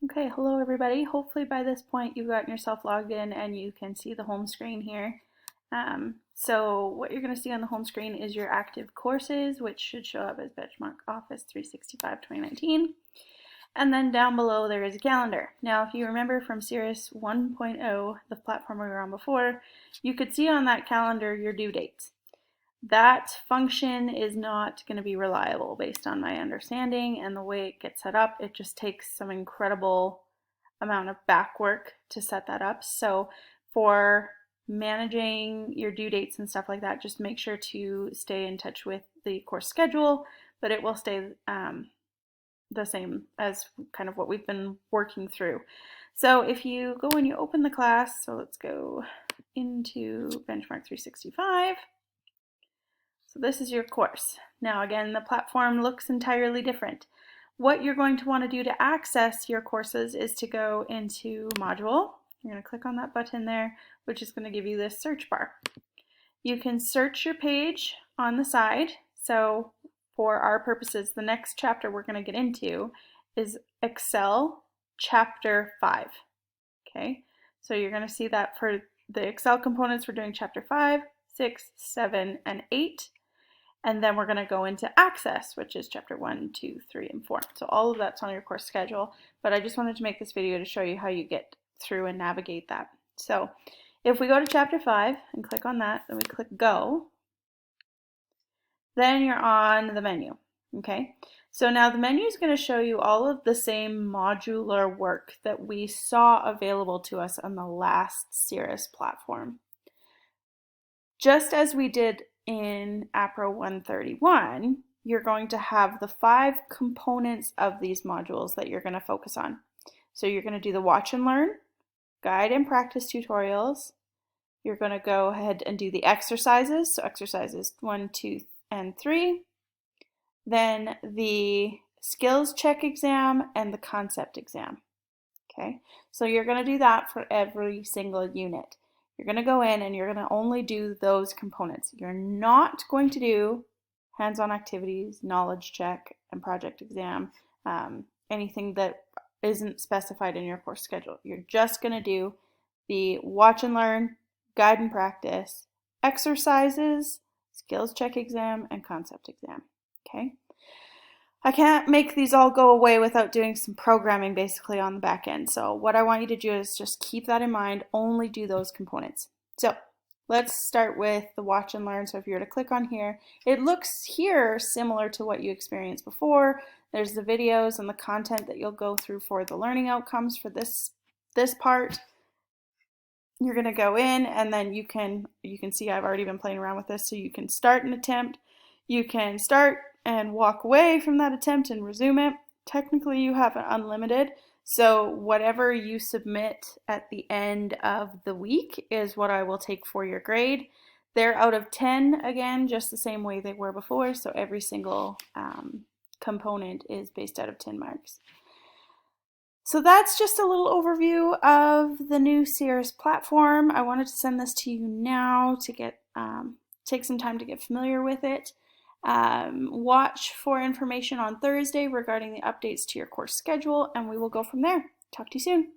Okay, hello everybody. Hopefully by this point you've gotten yourself logged in and you can see the home screen here. So what you're going to see on the home screen is your active courses, which should show up as Benchmark Office 365 2019. And then down below there is a calendar. Now if you remember from Cirrus 1.0, the platform we were on before, you could see on that calendar your due dates. That function is not going to be reliable based on my understanding and the way it gets set up. It just takes some incredible amount of back work to set that up. So for managing your due dates and stuff like that, just make sure to stay in touch with the course schedule, but it will stay the same as kind of what we've been working through. So if you go and you open the class, so let's go into Benchmark 365. So this is your course. Now again, the platform looks entirely different. What you're going to want to do to access your courses is to go into Module. You're going to click on that button there, which is going to give you this search bar. You can search your page on the side. So for our purposes, the next chapter we're going to get into is Excel Chapter 5. Okay, so you're going to see that for the Excel components, we're doing Chapter 5, 6, 7, and 8. And then we're going to go into Access, which is Chapter 1, 2, 3, and 4. So all of that's on your course schedule, but I just wanted to make this video to show you how you get through and navigate that. So if we go to Chapter 5 and click on that, then we click Go, then you're on the menu, okay? So now the menu is going to show you all of the same modular work that we saw available to us on the last Cirrus platform. Just as we did in APRO 131, you're going to have the 5 components of these modules that you're going to focus on. So you're going to do the watch and learn, guide and practice tutorials. You're going to go ahead and do the exercises. So exercises 1, 2, and 3. Then the skills check exam and the concept exam. Okay, so you're going to do that for every single unit. You're going to go in and you're going to only do those components. You're not going to do hands-on activities, knowledge check, and project exam, anything that isn't specified in your course schedule. You're just going to do the watch and learn, guide and practice, exercises, skills check exam, and concept exam. Okay. I can't make these all go away without doing some programming basically on the back end. So what I want you to do is just keep that in mind, only do those components. So let's start with the watch and learn. So if you were to click on here, it looks here similar to what you experienced before. There's the videos and the content that you'll go through for the learning outcomes for this part. You're going to go in and then you can see I've already been playing around with this. So you can start an attempt, you can start and walk away from that attempt and resume it. Technically you have an unlimited, so whatever you submit at the end of the week is what I will take for your grade. They're out of 10 again, just the same way they were before, so every single component is based out of 10 marks. So that's just a little overview of the new Cirrus platform. I wanted to send this to you now to get take some time to get familiar with it. Watch for information on Thursday regarding the updates to your course schedule, and we will go from there. Talk to you soon.